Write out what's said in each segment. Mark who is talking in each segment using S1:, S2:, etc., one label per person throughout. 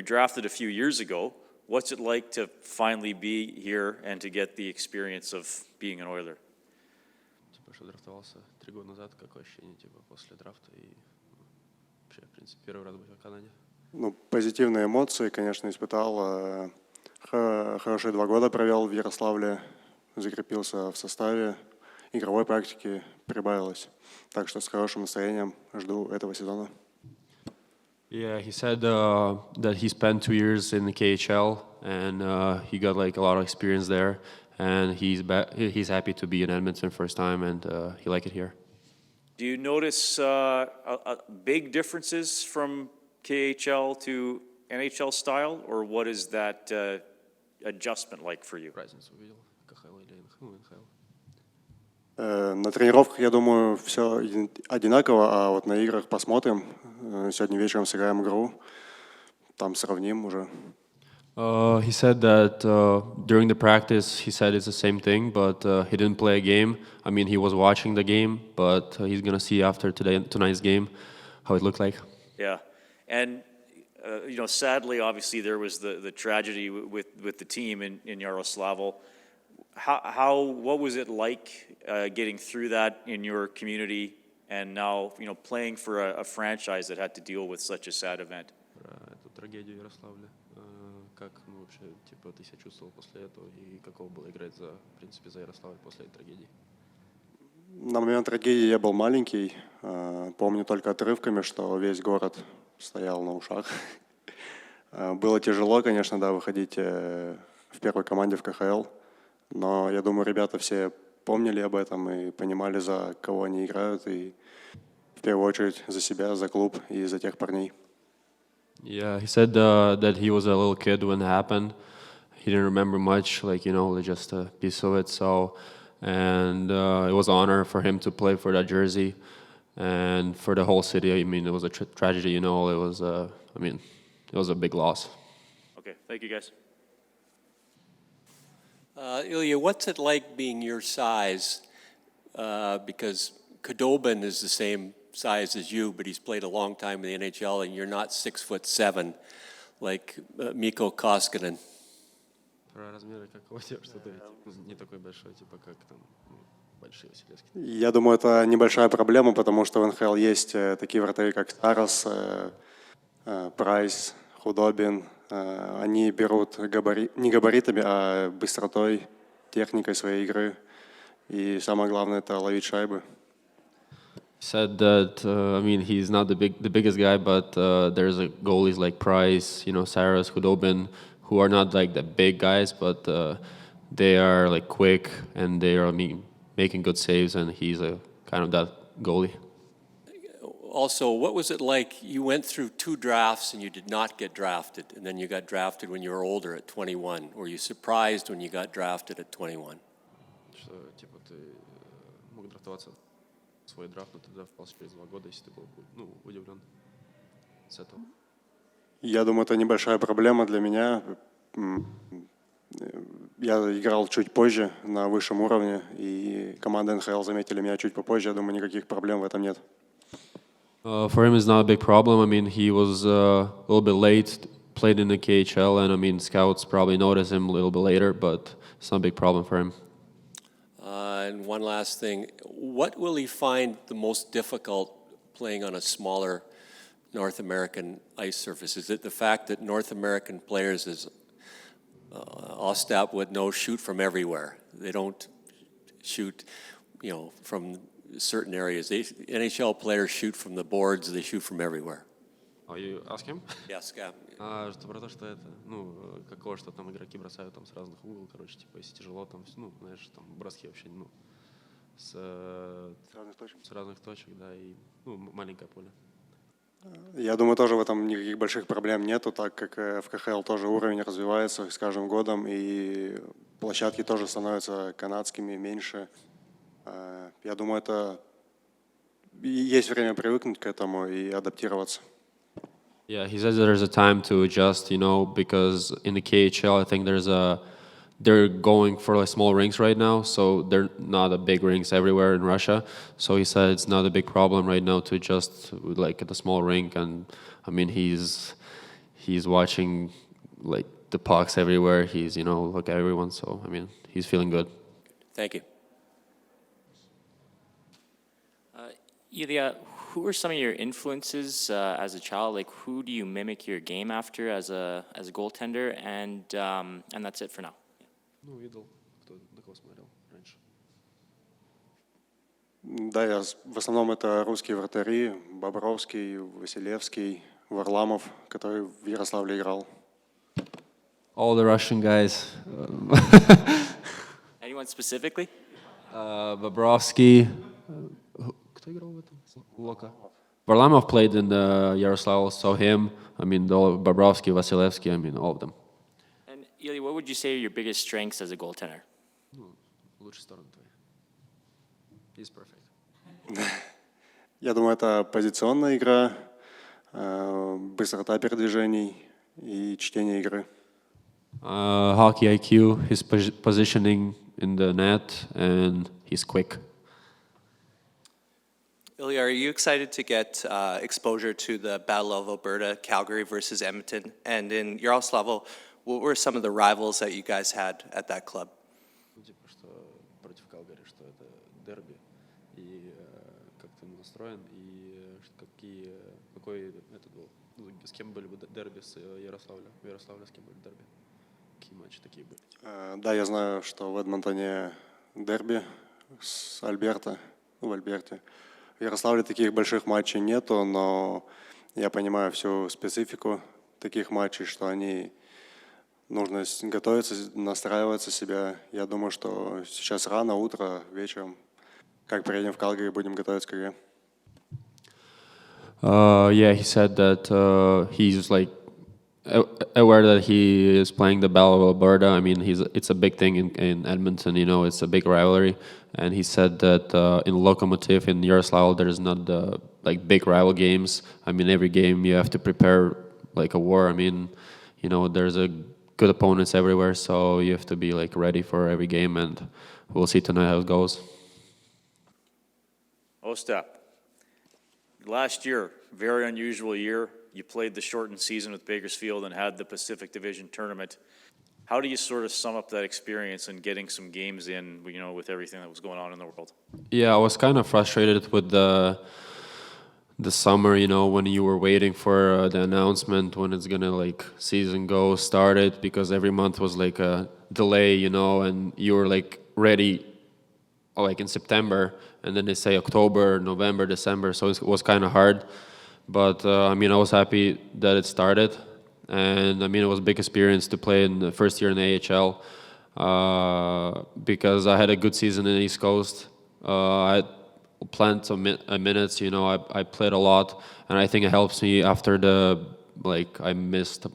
S1: drafted a few years ago. What's it like to finally be here and to get the experience of being an Oiler?
S2: Что драфтовался 3 года назад, какое ощущение после драфта и вообще, в принципе, первый раз быть в Канаде?
S3: Ну, позитивные эмоции, конечно, испытал. Хорошие 2 года провел в Ярославле, закрепился в составе, игровой практики прибавилось. Так что с хорошим настроением жду этого сезона.
S2: Yeah, he said that he spent 2 years in the KHL and he got like a lot of experience there, and he's happy to be in Edmonton first time, and he liked it here.
S1: Do you notice big differences from KHL to NHL style, or what is that adjustment like for you?
S2: Разницу увидел, КХЛ или НХЛ?
S3: На тренировках, я думаю, все одинаково, а вот на играх посмотрим. Сегодня вечером сыграем игру, там сравним уже.
S2: He said that during the practice, he said it's the same thing, but he didn't play a game. I mean, he was watching the game, but he's gonna see after tonight's game how it looked like.
S1: Yeah, and sadly, obviously, there was the tragedy with the team in Yaroslavl. What was it like getting through that in your community, and now playing for a franchise that had to deal with such a sad event?
S2: Эту трагедию Ярославля. Как вообще ты себя чувствовал после этого и каково было играть в принципе за Ярославль после этой трагедии?
S3: На момент трагедии я был маленький, помню только отрывками, что весь город стоял на ушах. Было тяжело, конечно, да, выходить в первой команде в КХЛ. Но я думаю, ребята все помнили об этом и понимали, за кого они играют, и в первую очередь за себя, за клуб и за тех парней.
S2: Yeah, he said that he was a little kid when it happened. He didn't remember much, just a piece of it. So, and it was an honor for him to play for that jersey, and for the whole city. I mean, it was a tragedy. It was, it was a big loss.
S1: Okay, thank you, guys.
S4: IIya, what's it like being your size? Because Khudobin is the same size as you, but he's played a long time in the NHL, and you're not 6'7", like Mikko Koskinen.
S2: Про размеры какого что ты не такой большой, как там большие Василевские.
S3: Я думаю, это небольшая проблема, потому что в НХЛ есть такие вратари, как Старос, Прайс, Худобин. Они берут не габаритами, а быстротой, техникой своей игры. И самое главное — это ловить шайбы.
S2: Said that he's not the biggest guy, but there's goalies like Price, Saras, Hudobin, who are not like the big guys, but they are like quick and they are making good saves, and he's a kind of that goalie.
S4: Also, what was it like? You went through 2 drafts and you did not get drafted, and then you got drafted when you were older at 21. Were you surprised when you got drafted at 21?
S2: Что ты мог драфтоваться свой драфт, но ты драфтовался через 2 года, если ты был удивлен с этого?
S3: Я думаю, это небольшая проблема для меня. Я играл чуть позже на высшем уровне, и команда НХЛ заметили меня чуть попозже. Я думаю, никаких проблем в этом нет.
S2: For him, it's not a big problem. He was a little bit late, played in the KHL, and scouts probably noticed him a little bit later, but it's not a big problem for him.
S4: And one last thing, what will he find the most difficult playing on a smaller North American ice surface? Is it the fact that North American players, as Ostap would know, shoot from everywhere? They don't shoot, from certain areas. NHL players shoot from the boards, they shoot from everywhere.
S2: Oh, you ask him?
S4: Yes, yeah.
S2: Что про то, что это, какого, что там игроки бросают там с разных углов, если тяжело, там, там броски вообще, с разных точек, да, и, маленькое поле.
S3: Я думаю, тоже в этом никаких больших проблем нету, так как в КХЛ тоже уровень развивается с каждым годом, и площадки тоже становятся канадскими, меньше. Я думаю, это есть время привыкнуть к этому и адаптироваться.
S2: Yeah, he says that there's a time to adjust, because in the KHL, I think they're going for small rinks right now, so they're not a big rinks everywhere in Russia. So he said it's not a big problem right now to adjust at a small rink, and he's watching like the pucks everywhere. He's look at everyone. So I mean, he's feeling good.
S4: Thank you.
S5: IIya, who were some of your influences as a child? Like, who do you mimic your game after as a goaltender? And that's it for now.
S2: Ну, видел, на кого смотрел раньше.
S3: Да, в основном это русские вратари, Бобровский, Василевский, Варламов, который в Ярославле играл.
S2: All the Russian guys.
S5: Anyone specifically?
S2: Bobrovsky. Кто играл в этом? Лока. Varlamov played in the Yaroslav, so him. I mean, Bobrovsky, Vasilevsky. I mean, all of them.
S5: And IIya, what would you say are your biggest strengths as a goaltender?
S2: Лучшие стороны твои. He's perfect.
S3: Я думаю, это позиционная игра, быстрота передвижений и чтение игры.
S2: Hockey IQ, his positioning in the net, and he's quick.
S6: IIya, are you excited to get exposure to the Battle of Alberta, Calgary versus Edmonton? And in Yaroslavl, what were some of the rivals that you guys had at that club?
S2: Типа, что против Калгари, что это дерби, и как ты настроен, и какой это был, с кем были бы дерби с Ярославля, в Ярославле с кем были дерби, какие матчи такие были?
S3: Да, я знаю, что в Эдмонтоне дерби с Альберта, в Альберте. В Ярославле таких больших матчей нету, но я понимаю всю специфику таких матчей, что они нужно готовиться, настраиваться себя. Я думаю, что сейчас рано, утро, вечером, как приедем в Калгари, будем готовиться к игре.
S2: Yeah, he said that he's like aware that he is playing the Battle of Alberta. I mean, it's a big thing in Edmonton. It's a big rivalry. And he said that in Lokomotiv, in Yaroslav, there's not the big rival games. I mean, every game you have to prepare like a war. I mean, there's a good opponents everywhere, so you have to be ready for every game. And we'll see tonight how it goes.
S1: Ostap, last year, very unusual year. You played the shortened season with Bakersfield and had the Pacific Division tournament. How do you sort of sum up that experience and getting some games in, with everything that was going on in the world?
S2: Yeah, I was kind of frustrated with the summer, when you were waiting for the announcement when it's gonna season go started, because every month was like a delay, and you were ready in September, and then they say October, November, December, so it was kind of hard. But I was happy that it started. And it was a big experience to play in the first year in the AHL because I had a good season in the East Coast. I had plenty of minutes, I played a lot, and I think it helps me after I missed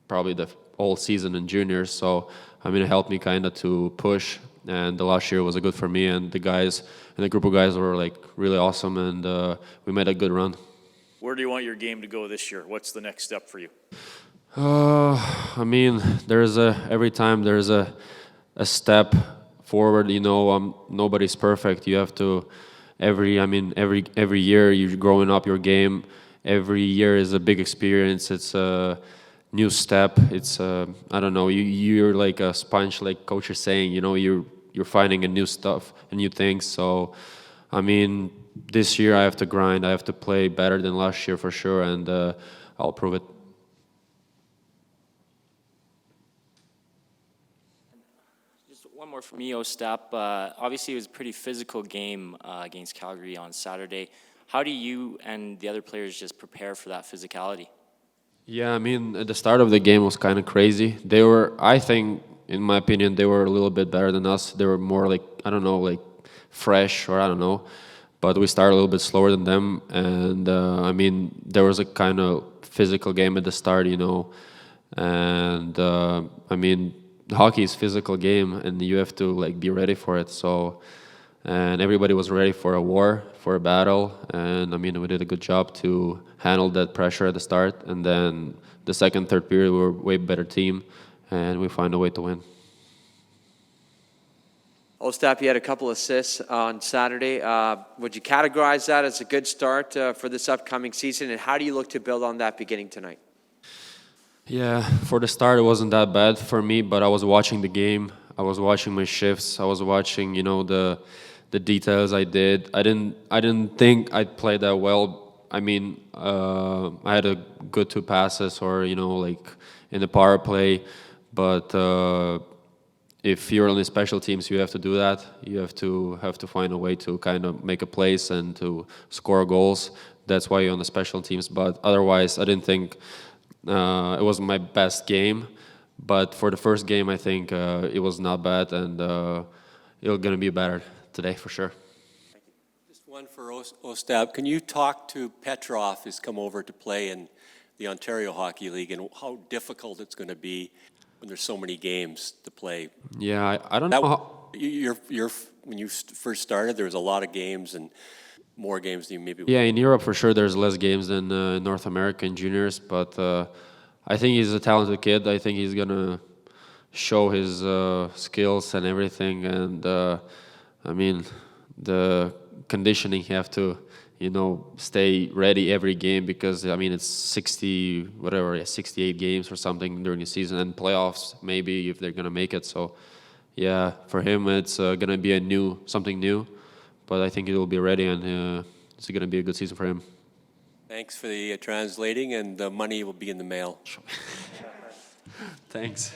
S2: probably the whole season in juniors. So it helped me kind of to push, and the last year was good for me, and the guys and the group of guys were really awesome, and we made a good run.
S1: Where do you want your game to go this year? What's the next step for you?
S2: Every time there's a step forward. Nobody's perfect. You have to every year you're growing up your game. Every year is a big experience. It's a new step. It's I don't know. You're like a sponge, like coach is saying. You're finding a new stuff and new things. So, this year I have to grind. I have to play better than last year for sure, and I'll prove it.
S5: Just one more from me, Ostap. Obviously, it was a pretty physical game against Calgary on Saturday. How do you and the other players just prepare for that physicality?
S2: Yeah, at the start of the game was kind of crazy. They were, I think, in my opinion, they were a little bit better than us. They were more fresh, or I don't know. But we started a little bit slower than them, and there was a kind of physical game at the start, and hockey is a physical game, and you have to be ready for it. So, and everybody was ready for a war, for a battle, and we did a good job to handle that pressure at the start, and then the second, third period we were a way better team, and we find a way to win.
S7: Ostap, you had a couple assists on Saturday. Would you categorize that as a good start for this upcoming season, and how do you look to build on that beginning tonight?
S2: Yeah, for the start, it wasn't that bad for me, but I was watching the game. I was watching my shifts. I was watching, the details I did. I didn't think I'd play that well. I mean, I had a good two passes, or like in the power play, but if you're on the special teams, you have to do that. You have to find a way to kind of make a place and to score goals. That's why you're on the special teams. But otherwise, I didn't think it was my best game. But for the first game, I think it was not bad, and it's gonna be better today for sure.
S4: Just one for Ostap. Can you talk to Petrov, who's come over to play in the Ontario Hockey League, and how difficult it's going to be when there's so many games to play?
S2: Yeah, I don't know
S4: That,
S2: how.
S4: when you first started, there was a lot of games and more games than you maybe.
S2: Yeah, in Europe for sure, there's less games than North American juniors, but I think he's a talented kid. I think he's gonna show his skills and everything. And I mean, the conditioning, you have to, stay ready every game, because I mean it's 60 whatever, yeah, 68 games or something during the season, and playoffs maybe if they're gonna make it. So yeah, for him it's gonna be something new, but I think he will be ready, and it's gonna be a good season for him.
S4: Thanks for the translating, and the money will be in the mail.
S2: Thanks.